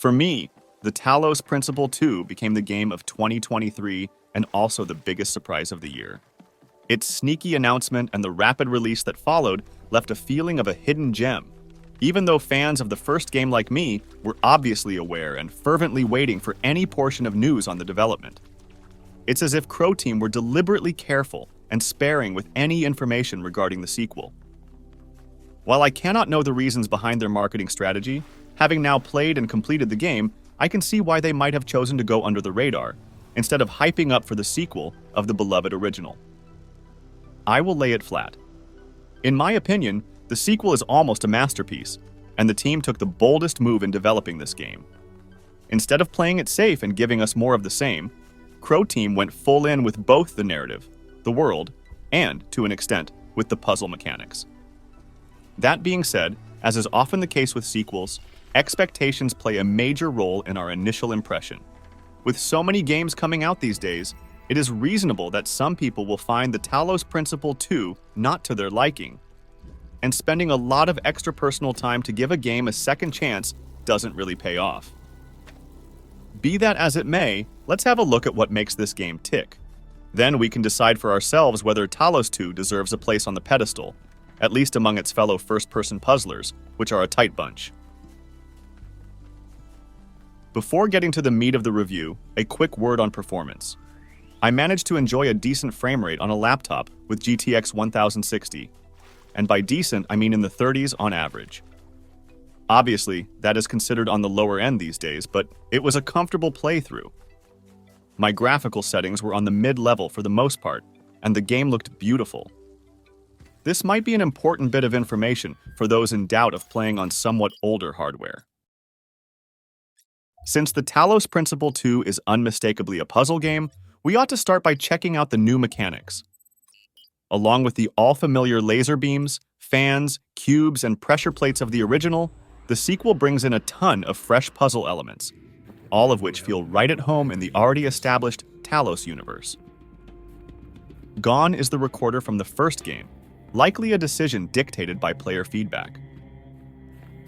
For me, the Talos Principle 2 became the game of 2023 and also the biggest surprise of the year. Its sneaky announcement and the rapid release that followed left a feeling of a hidden gem, even though fans of the first game like me were obviously aware and fervently waiting for any portion of news on the development. It's as if Crow Team were deliberately careful and sparing with any information regarding the sequel. While I cannot know the reasons behind their marketing strategy, having now played and completed the game, I can see why they might have chosen to go under the radar, instead of hyping up for the sequel of the beloved original. I will lay it flat. In my opinion, the sequel is almost a masterpiece, and the team took the boldest move in developing this game. Instead of playing it safe and giving us more of the same, Crow Team went full in with both the narrative, the world, and, to an extent, with the puzzle mechanics. That being said, as is often the case with sequels, expectations play a major role in our initial impression. With so many games coming out these days, it is reasonable that some people will find the Talos Principle 2 not to their liking, and spending a lot of extra personal time to give a game a second chance doesn't really pay off. Be that as it may, let's have a look at what makes this game tick. Then we can decide for ourselves whether Talos 2 deserves a place on the pedestal, at least among its fellow first-person puzzlers, which are a tight bunch. Before getting to the meat of the review, a quick word on performance. I managed to enjoy a decent frame rate on a laptop with GTX 1060, and by decent I mean in the 30s on average. Obviously, that is considered on the lower end these days, but it was a comfortable playthrough. My graphical settings were on the mid-level for the most part, and the game looked beautiful. This might be an important bit of information for those in doubt of playing on somewhat older hardware. Since the Talos Principle 2 is unmistakably a puzzle game, we ought to start by checking out the new mechanics. Along with the all-familiar laser beams, fans, cubes, and pressure plates of the original, the sequel brings in a ton of fresh puzzle elements, all of which feel right at home in the already established Talos universe. Gone is the recorder from the first game, likely a decision dictated by player feedback.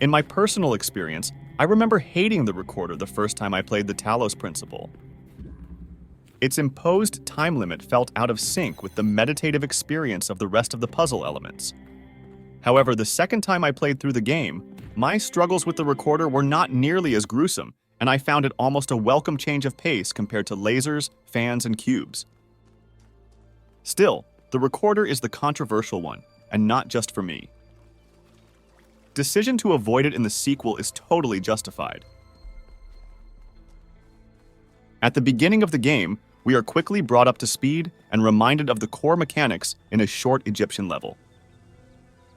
In my personal experience, I remember hating the recorder the first time I played the Talos Principle. Its imposed time limit felt out of sync with the meditative experience of the rest of the puzzle elements. However, the second time I played through the game, my struggles with the recorder were not nearly as gruesome, and I found it almost a welcome change of pace compared to lasers, fans, and cubes. Still, the recorder is the controversial one, and not just for me. Decision to avoid it in the sequel is totally justified. At the beginning of the game, we are quickly brought up to speed and reminded of the core mechanics in a short Egyptian level.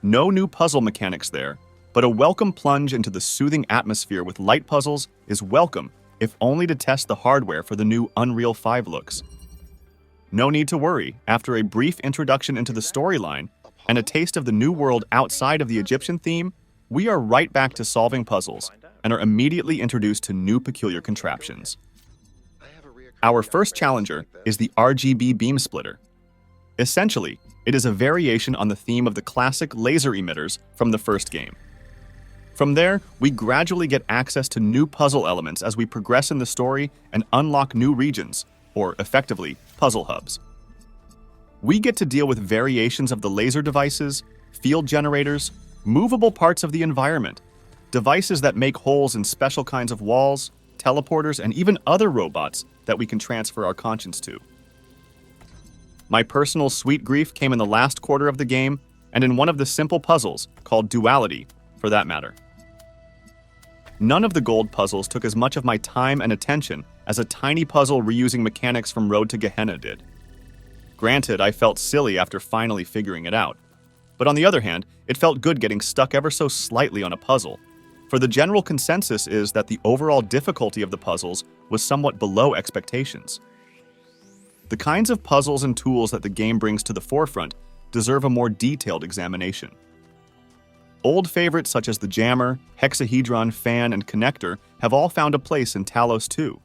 No new puzzle mechanics there, but a welcome plunge into the soothing atmosphere with light puzzles is welcome, if only to test the hardware for the new Unreal 5 looks. No need to worry, after a brief introduction into the storyline and a taste of the new world outside of the Egyptian theme, we are right back to solving puzzles and are immediately introduced to new peculiar contraptions. Our first challenger is the RGB beam splitter. Essentially, it is a variation on the theme of the classic laser emitters from the first game. From there, we gradually get access to new puzzle elements as we progress in the story and unlock new regions, or effectively, puzzle hubs. We get to deal with variations of the laser devices, field generators, movable parts of the environment, devices that make holes in special kinds of walls, teleporters, and even other robots that we can transfer our conscience to. My personal sweet grief came in the last quarter of the game and in one of the simple puzzles, called Duality, for that matter. None of the gold puzzles took as much of my time and attention as a tiny puzzle reusing mechanics from Road to Gehenna did. Granted, I felt silly after finally figuring it out. But on the other hand, it felt good getting stuck ever so slightly on a puzzle, for the general consensus is that the overall difficulty of the puzzles was somewhat below expectations. The kinds of puzzles and tools that the game brings to the forefront deserve a more detailed examination. Old favorites such as the jammer, hexahedron, fan, and connector have all found a place in Talos 2.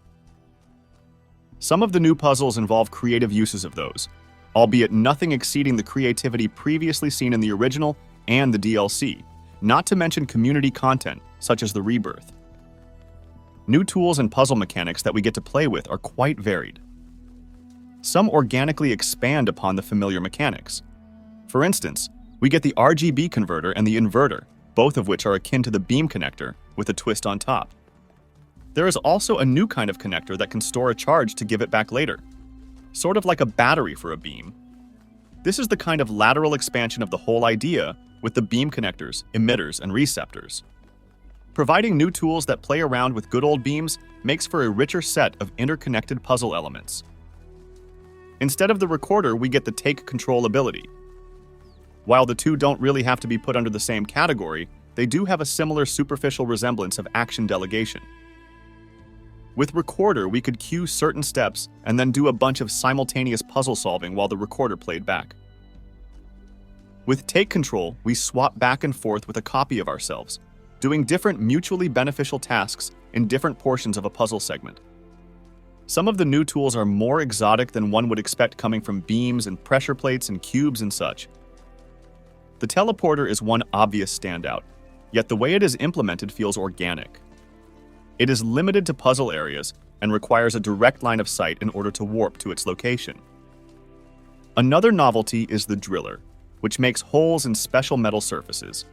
Some of the new puzzles involve creative uses of those, albeit nothing exceeding the creativity previously seen in the original and the DLC, not to mention community content such as the Rebirth. new tools and puzzle mechanics that we get to play with are quite varied. Some organically expand upon the familiar mechanics. For instance, we get the RGB converter and the inverter, both of which are akin to the beam connector, with a twist on top. There is also a new kind of connector that can store a charge to give it back later, sort of like a battery for a beam. This is the kind of lateral expansion of the whole idea with the beam connectors, emitters, and receptors. Providing new tools that play around with good old beams makes for a richer set of interconnected puzzle elements. Instead of the recorder, we get the take control ability. While the two don't really have to be put under the same category, they do have a similar superficial resemblance of action delegation. With recorder, we could cue certain steps and then do a bunch of simultaneous puzzle solving while the recorder played back. With take control, we swap back and forth with a copy of ourselves, doing different mutually beneficial tasks in different portions of a puzzle segment. Some of the new tools are more exotic than one would expect coming from beams and pressure plates and cubes and such. The teleporter is one obvious standout, yet the way it is implemented feels organic. It is limited to puzzle areas and requires a direct line of sight in order to warp to its location. Another novelty is the driller, which makes holes in special metal surfaces.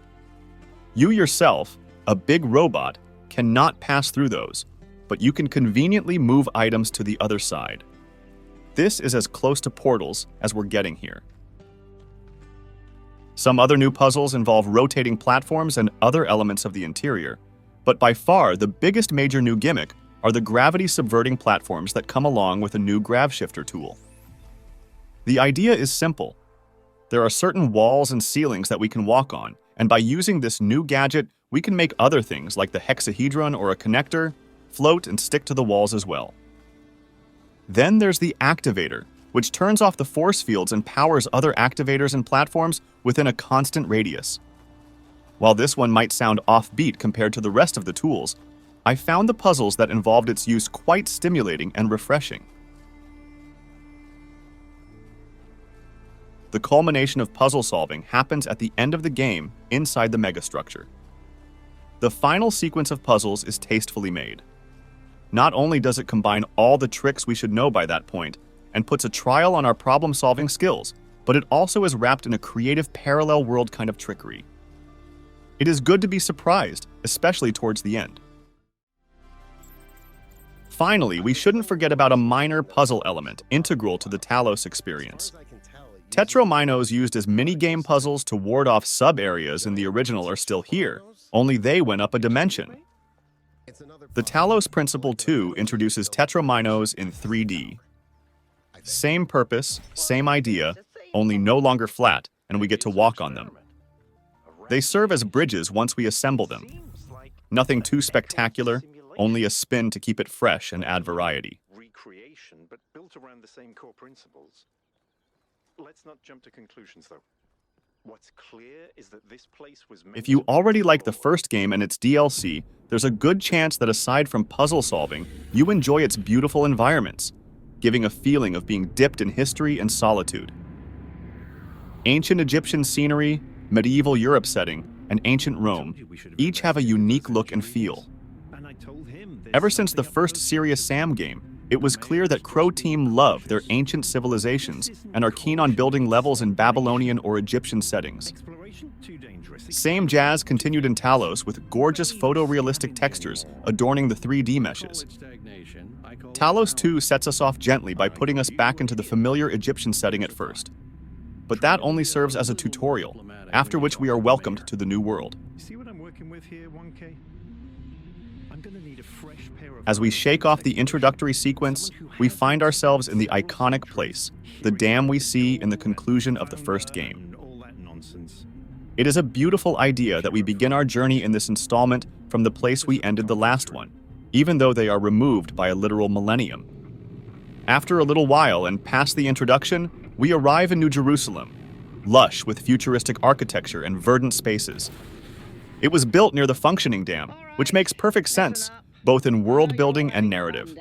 You yourself, a big robot, cannot pass through those, but you can conveniently move items to the other side. This is as close to portals as we're getting here. Some other new puzzles involve rotating platforms and other elements of the interior, but by far the biggest major new gimmick are the gravity-subverting platforms that come along with a new grav shifter tool. The idea is simple. There are certain walls and ceilings that we can walk on, and by using this new gadget, we can make other things like the hexahedron or a connector float and stick to the walls as well. Then there's the activator, which turns off the force fields and powers other activators and platforms within a constant radius. While this one might sound offbeat compared to the rest of the tools, I found the puzzles that involved its use quite stimulating and refreshing. The culmination of puzzle solving happens at the end of the game inside the megastructure. The final sequence of puzzles is tastefully made. Not only does it combine all the tricks we should know by that point and puts a trial on our problem-solving skills, but it also is wrapped in a creative parallel world kind of trickery. It is good to be surprised, especially towards the end. Finally, we shouldn't forget about a minor puzzle element integral to the Talos experience. Tetrominoes used as mini-game puzzles to ward off sub-areas in the original are still here, only they went up a dimension. The Talos Principle 2 introduces tetrominoes in 3D. Same purpose, same idea, only no longer flat, and we get to walk on them. They serve as bridges once we assemble them. Nothing too spectacular, only a spin to keep it fresh and add variety. Recreation, but built around the same core principles. Let's not jump to conclusions, though. What's clear is that this place was meant If you already like the first game and its DLC, there's a good chance that aside from puzzle solving, you enjoy its beautiful environments, giving a feeling of being dipped in history and solitude. Ancient Egyptian scenery, medieval Europe setting, and ancient Rome each have a unique look and feel. Ever since the first Serious Sam game, it was clear that Crow Team love their ancient civilizations and are keen on building levels in Babylonian or Egyptian settings. Same jazz continued in Talos with gorgeous photorealistic textures adorning the 3D meshes. Talos 2 sets us off gently by putting us back into the familiar Egyptian setting at first. But that only serves as a tutorial, after which we are welcomed to the new world. As we shake off the introductory sequence, we find ourselves in the iconic place, the dam we see in the conclusion of the first game. It is a beautiful idea that we begin our journey in this installment from the place we ended the last one, even though they are removed by a literal millennium. After a little while and past the introduction, we arrive in New Jerusalem, lush with futuristic architecture and verdant spaces. It was built near the functioning dam, which makes perfect sense, both in world building and narrative.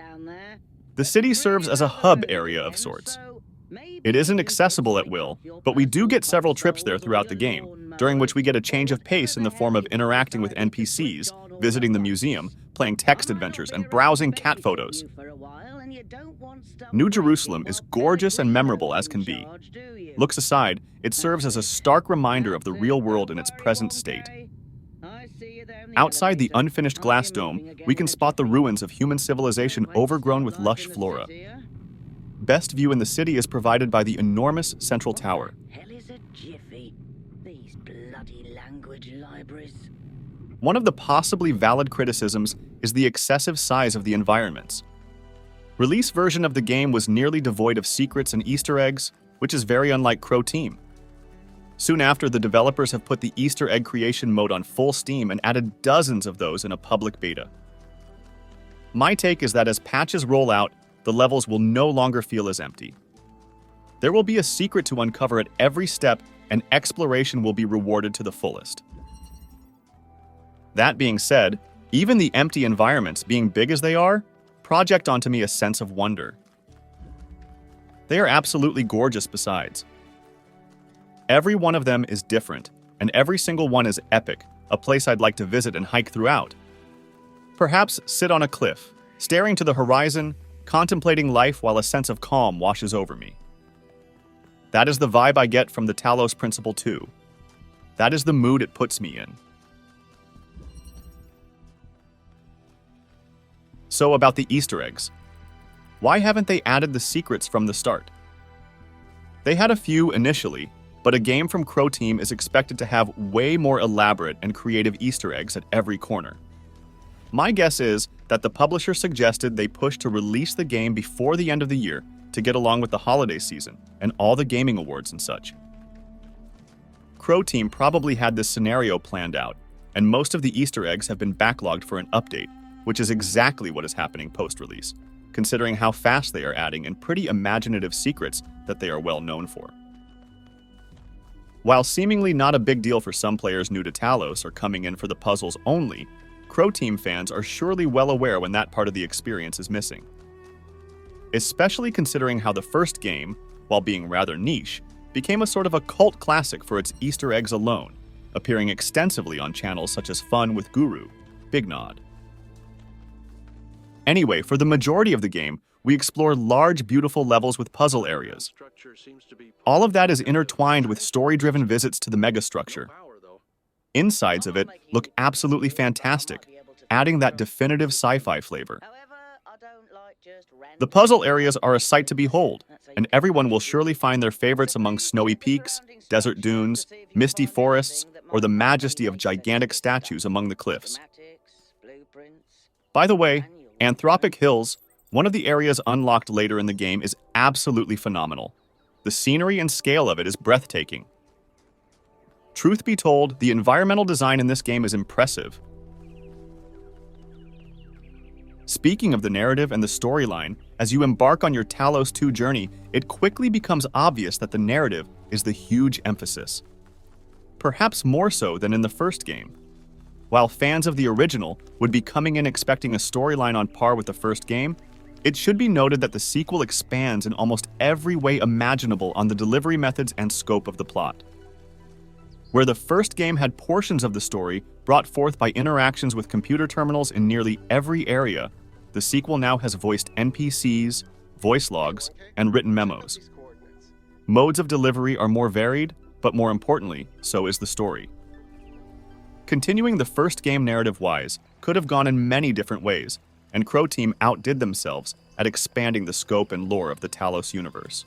The city serves as a hub area of sorts. It isn't accessible at will, but we do get several trips there throughout the game, during which we get a change of pace in the form of interacting with NPCs, visiting the museum, playing text adventures, and browsing cat photos. New Jerusalem is gorgeous and memorable as can be. Looks aside, it serves as a stark reminder of the real world in its present state. Outside the unfinished glass dome, we can spot the ruins of human civilization overgrown with lush flora. Best view in the city is provided by the enormous central tower. One of the possibly valid criticisms is the excessive size of the environments. Release version of the game was nearly devoid of secrets and Easter eggs, which is very unlike Crow Team. Soon after, the developers have put the Easter egg creation mode on full steam and added dozens of those in a public beta. My take is that as patches roll out, the levels will no longer feel as empty. There will be a secret to uncover at every step, and exploration will be rewarded to the fullest. That being said, even the empty environments, being big as they are, project onto me a sense of wonder. They are absolutely gorgeous besides. Every one of them is different, and every single one is epic, a place I'd like to visit and hike throughout. Perhaps sit on a cliff, staring to the horizon, contemplating life while a sense of calm washes over me. That is the vibe I get from the Talos Principle 2. That is the mood it puts me in. So about the Easter eggs. Why haven't they added the secrets from the start? They had a few initially, but a game from Crow Team is expected to have way more elaborate and creative Easter eggs at every corner. My guess is that the publisher suggested they push to release the game before the end of the year to get along with the holiday season and all the gaming awards and such. Crow Team probably had this scenario planned out, and most of the Easter eggs have been backlogged for an update, which is exactly what is happening post-release, considering how fast they are adding and pretty imaginative secrets that they are well known for. While seemingly not a big deal for some players new to Talos or coming in for the puzzles only, Crow Team fans are surely well aware when that part of the experience is missing. Especially considering how the first game, while being rather niche, became a sort of a cult classic for its Easter eggs alone, appearing extensively on channels such as Fun with Guru, Big Nod. Anyway, for the majority of the game, we explore large, beautiful levels with puzzle areas. All of that is intertwined with story-driven visits to the megastructure. Insides of it look absolutely fantastic, adding that definitive sci-fi flavor. The puzzle areas are a sight to behold, and everyone will surely find their favorites among snowy peaks, desert dunes, misty forests, or the majesty of gigantic statues among the cliffs. By the way, Anthropic Hills, one of the areas unlocked later in the game, is absolutely phenomenal. The scenery and scale of it is breathtaking. Truth be told, the environmental design in this game is impressive. Speaking of the narrative and the storyline, as you embark on your Talos 2 journey, it quickly becomes obvious that the narrative is the huge emphasis. Perhaps more so than in the first game. While fans of the original would be coming in expecting a storyline on par with the first game, it should be noted that the sequel expands in almost every way imaginable on the delivery methods and scope of the plot. Where the first game had portions of the story brought forth by interactions with computer terminals in nearly every area, the sequel now has voiced NPCs, voice logs, and written memos. Modes of delivery are more varied, but more importantly, so is the story. Continuing the first game narrative-wise could have gone in many different ways, and Crow Team outdid themselves at expanding the scope and lore of the Talos universe.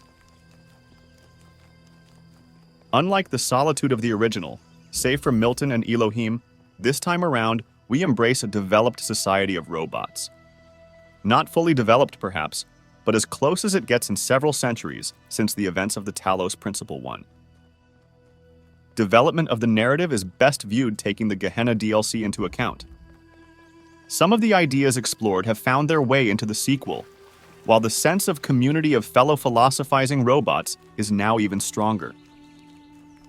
Unlike the solitude of the original, save for Milton and Elohim, this time around, we embrace a developed society of robots. Not fully developed, perhaps, but as close as it gets in several centuries since the events of the Talos Principle 1. Development of the narrative is best viewed taking the Gehenna DLC into account. Some of the ideas explored have found their way into the sequel, while the sense of community of fellow philosophizing robots is now even stronger.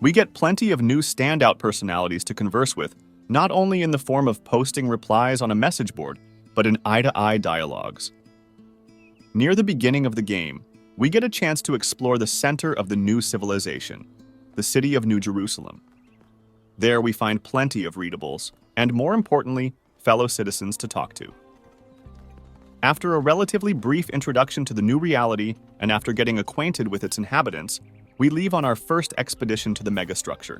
We get plenty of new standout personalities to converse with, not only in the form of posting replies on a message board, but in eye-to-eye dialogues. Near the beginning of the game, we get a chance to explore the center of the new civilization, the city of New Jerusalem. There we find plenty of readables, and more importantly, fellow citizens to talk to. After a relatively brief introduction to the new reality and after getting acquainted with its inhabitants, we leave on our first expedition to the megastructure.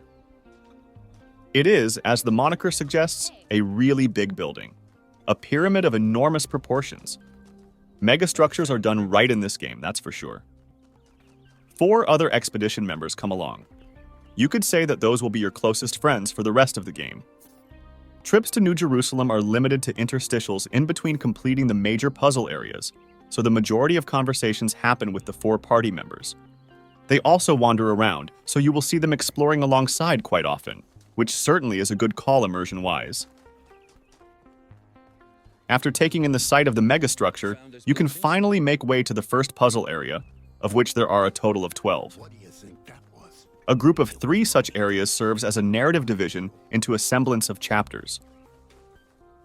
It is, as the moniker suggests, a really big building, a pyramid of enormous proportions. Megastructures are done right in this game, that's for sure. 4 other expedition members come along. You could say that those will be your closest friends for the rest of the game. Trips to New Jerusalem are limited to interstitials in between completing the major puzzle areas, so the majority of conversations happen with the 4 party members. They also wander around, so you will see them exploring alongside quite often, which certainly is a good call immersion-wise. After taking in the sight of the megastructure, you can finally make way to the first puzzle area, of which there are a total of 12. A group of 3 such areas serves as a narrative division into a semblance of chapters.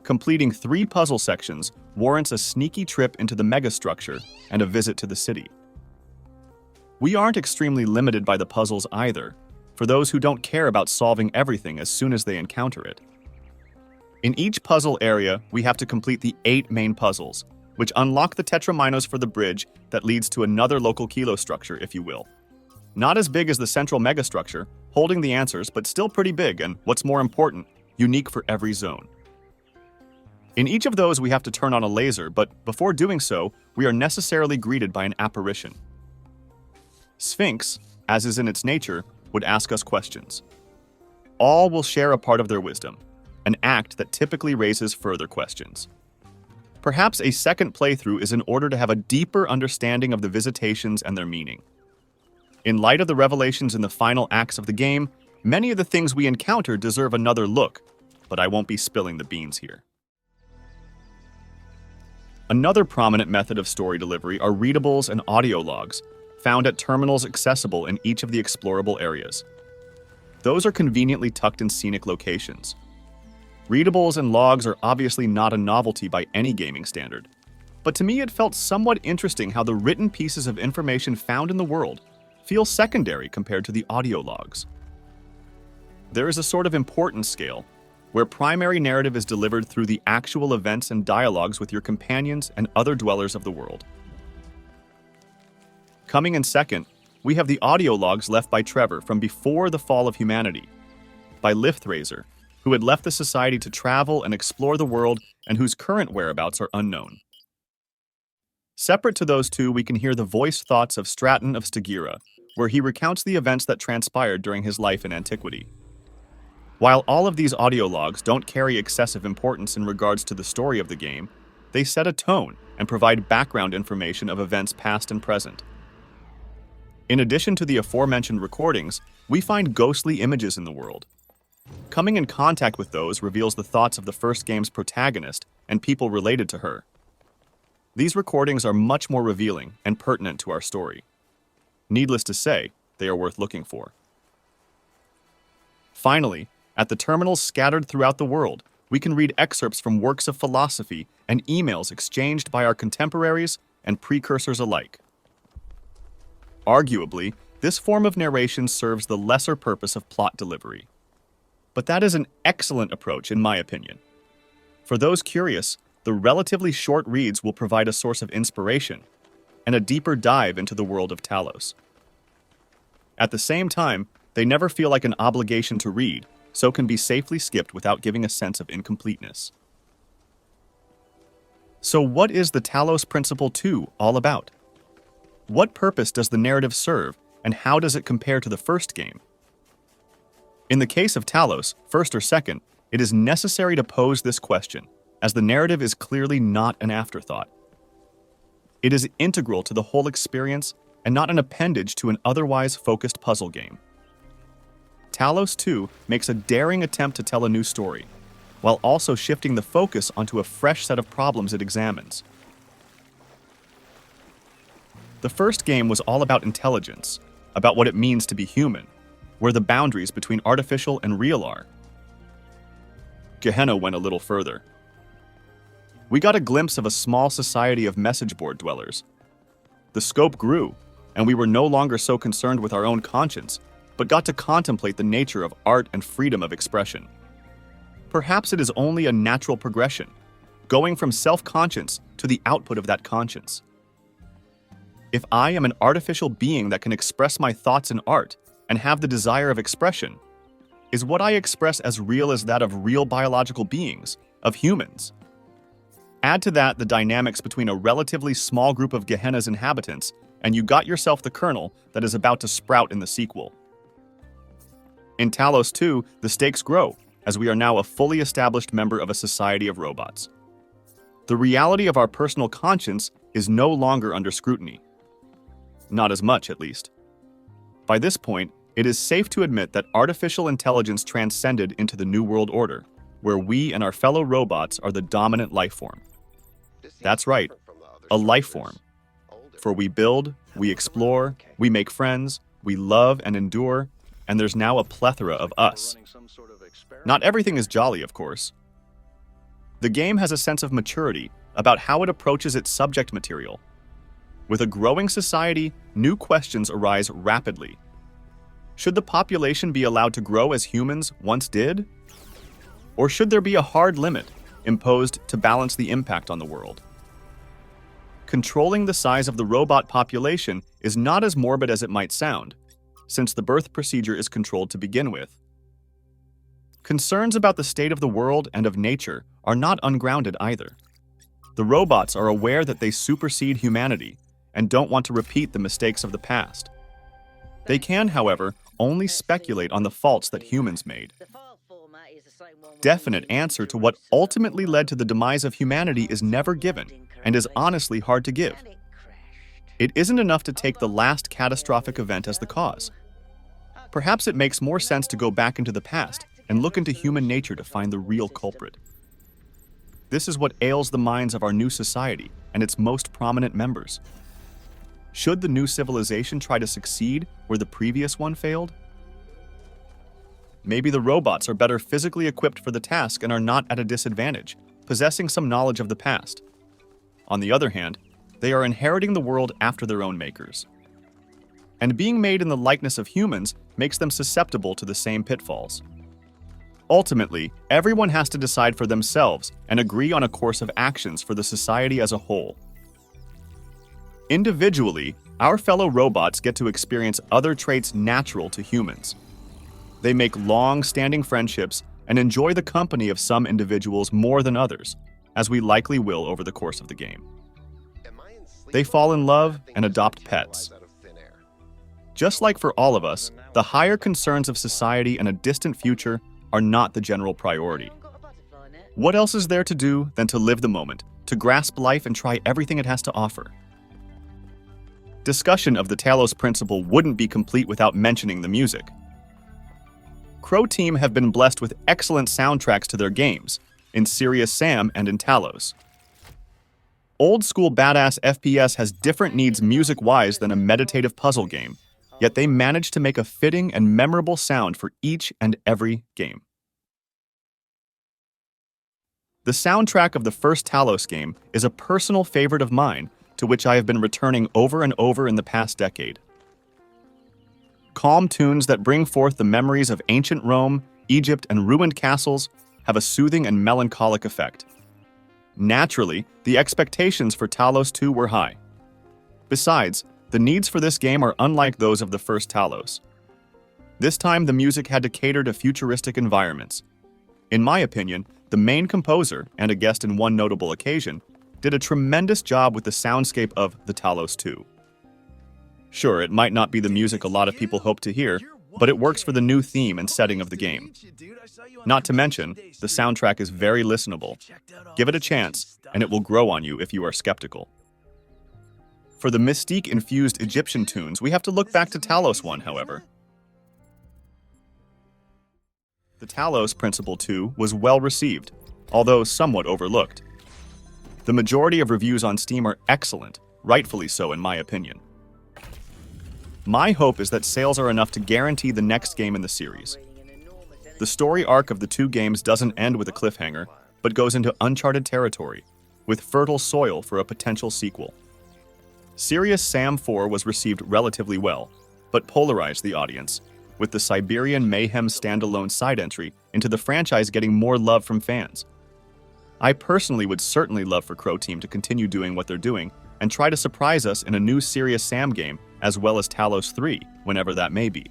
Completing 3 puzzle sections warrants a sneaky trip into the megastructure and a visit to the city. We aren't extremely limited by the puzzles either, for those who don't care about solving everything as soon as they encounter it. In each puzzle area, we have to complete the 8 main puzzles, which unlock the tetrominoes for the bridge that leads to another local kilostructure, if you will. Not as big as the central megastructure, holding the answers, but still pretty big and, what's more important, unique for every zone. In each of those, we have to turn on a laser, but before doing so, we are necessarily greeted by an apparition. Sphinx, as is in its nature, would ask us questions. All will share a part of their wisdom, an act that typically raises further questions. Perhaps a second playthrough is in order to have a deeper understanding of the visitations and their meaning. In light of the revelations in the final acts of the game, many of the things we encounter deserve another look, but I won't be spilling the beans here. Another prominent method of story delivery are readables and audio logs, found at terminals accessible in each of the explorable areas. Those are conveniently tucked in scenic locations. Readables and logs are obviously not a novelty by any gaming standard, but to me it felt somewhat interesting how the written pieces of information found in the world feel secondary compared to the audio logs. There is a sort of importance scale, where primary narrative is delivered through the actual events and dialogues with your companions and other dwellers of the world. Coming in second, we have the audio logs left by Trevor from before the fall of humanity, by Lifthrazer, who had left the society to travel and explore the world and whose current whereabouts are unknown. Separate to those two, we can hear the voiced thoughts of Stratton of Stagira, where he recounts the events that transpired during his life in antiquity. While all of these audio logs don't carry excessive importance in regards to the story of the game, they set a tone and provide background information of events past and present. In addition to the aforementioned recordings, we find ghostly images in the world. Coming in contact with those reveals the thoughts of the first game's protagonist and people related to her. These recordings are much more revealing and pertinent to our story. Needless to say, they are worth looking for. Finally, at the terminals scattered throughout the world, we can read excerpts from works of philosophy and emails exchanged by our contemporaries and precursors alike. Arguably, this form of narration serves the lesser purpose of plot delivery. But that is an excellent approach, in my opinion. For those curious, the relatively short reads will provide a source of inspiration and a deeper dive into the world of Talos. At the same time, they never feel like an obligation to read, so can be safely skipped without giving a sense of incompleteness. So what is the Talos Principle 2 all about? What purpose does the narrative serve, and how does it compare to the first game? In the case of Talos, first or second, it is necessary to pose this question, as the narrative is clearly not an afterthought. It is integral to the whole experience and not an appendage to an otherwise focused puzzle game. Talos 2 makes a daring attempt to tell a new story, while also shifting the focus onto a fresh set of problems it examines. The first game was all about intelligence, about what it means to be human, where the boundaries between artificial and real are. Gehenna went a little further. We got a glimpse of a small society of message board dwellers. The scope grew, and we were no longer so concerned with our own conscience, but got to contemplate the nature of art and freedom of expression. Perhaps it is only a natural progression, going from self-conscience to the output of that conscience. If I am an artificial being that can express my thoughts in art and have the desire of expression, is what I express as real as that of real biological beings, of humans? Add to that the dynamics between a relatively small group of Gehenna's inhabitants, and you got yourself the kernel that is about to sprout in the sequel. In Talos 2, the stakes grow, as we are now a fully established member of a society of robots. The reality of our personal conscience is no longer under scrutiny. Not as much, at least. By this point, it is safe to admit that artificial intelligence transcended into the New World Order, where we and our fellow robots are the dominant life form. That's right, a life form. For we build, we explore, we make friends, we love and endure, and there's now a plethora of us. Not everything is jolly, of course. The game has a sense of maturity about how it approaches its subject material. With a growing society, new questions arise rapidly. Should the population be allowed to grow as humans once did? Or should there be a hard limit imposed to balance the impact on the world? Controlling the size of the robot population is not as morbid as it might sound, since the birth procedure is controlled to begin with. Concerns about the state of the world and of nature are not ungrounded either. The robots are aware that they supersede humanity and don't want to repeat the mistakes of the past. They can, however, only speculate on the faults that humans made. Definite answer to what ultimately led to the demise of humanity is never given, and is honestly hard to give. It isn't enough to take the last catastrophic event as the cause. Perhaps it makes more sense to go back into the past and look into human nature to find the real culprit. This is what ails the minds of our new society and its most prominent members. Should the new civilization try to succeed where the previous one failed? Maybe the robots are better physically equipped for the task and are not at a disadvantage, possessing some knowledge of the past. On the other hand, they are inheriting the world after their own makers. And being made in the likeness of humans makes them susceptible to the same pitfalls. Ultimately, everyone has to decide for themselves and agree on a course of actions for the society as a whole. Individually, our fellow robots get to experience other traits natural to humans. They make long-standing friendships and enjoy the company of some individuals more than others, as we likely will over the course of the game. They fall in love and adopt pets. Just like for all of us, the higher concerns of society and a distant future are not the general priority. What else is there to do than to live the moment, to grasp life and try everything it has to offer? Discussion of the Talos principle wouldn't be complete without mentioning the music. Crow Team have been blessed with excellent soundtracks to their games, in Serious Sam and in Talos. Old-school badass FPS has different needs music-wise than a meditative puzzle game, yet they manage to make a fitting and memorable sound for each and every game. The soundtrack of the first Talos game is a personal favorite of mine, to which I have been returning over and over in the past decade. Calm tunes that bring forth the memories of ancient Rome, Egypt, and ruined castles have a soothing and melancholic effect. Naturally, the expectations for Talos 2 were high. Besides, the needs for this game are unlike those of the first Talos. This time, the music had to cater to futuristic environments. In my opinion, the main composer, and a guest in one notable occasion, did a tremendous job with the soundscape of the Talos 2. Sure, it might not be the music a lot of people hope to hear, but it works for the new theme and setting of the game. Not to mention, the soundtrack is very listenable. Give it a chance, and it will grow on you if you are skeptical. For the mystique-infused Egyptian tunes, we have to look back to Talos 1, however. The Talos Principle 2 was well received, although somewhat overlooked. The majority of reviews on Steam are excellent, rightfully so in my opinion. My hope is that sales are enough to guarantee the next game in the series. The story arc of the two games doesn't end with a cliffhanger, but goes into uncharted territory, with fertile soil for a potential sequel. Serious Sam 4 was received relatively well, but polarized the audience, with the Siberian Mayhem standalone side entry into the franchise getting more love from fans. I personally would certainly love for Crow Team to continue doing what they're doing and try to surprise us in a new Serious Sam game as well as Talos 3, whenever that may be.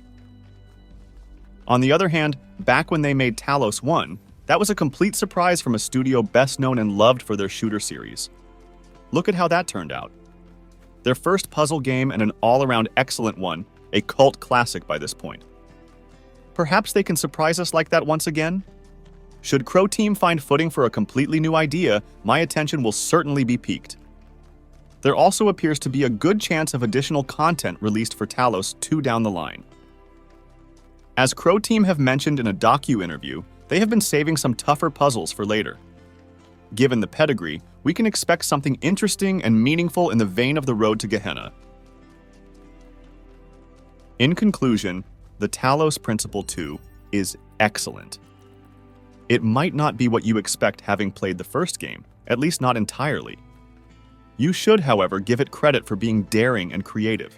On the other hand, back when they made Talos 1, that was a complete surprise from a studio best known and loved for their shooter series. Look at how that turned out. Their first puzzle game and an all-around excellent one, a cult classic by this point. Perhaps they can surprise us like that once again? Should Crow Team find footing for a completely new idea, my attention will certainly be piqued. There also appears to be a good chance of additional content released for Talos 2 down the line. As Crow Team have mentioned in a docu-interview, they have been saving some tougher puzzles for later. Given the pedigree, we can expect something interesting and meaningful in the vein of the Road to Gehenna. In conclusion, the Talos Principle 2 is excellent. It might not be what you expect having played the first game, at least not entirely. You should, however, give it credit for being daring and creative,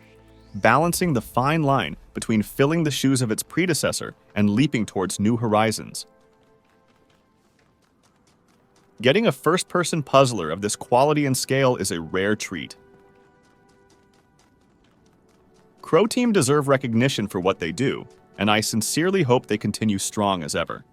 balancing the fine line between filling the shoes of its predecessor and leaping towards new horizons. Getting a first-person puzzler of this quality and scale is a rare treat. Crow Team deserve recognition for what they do, and I sincerely hope they continue strong as ever.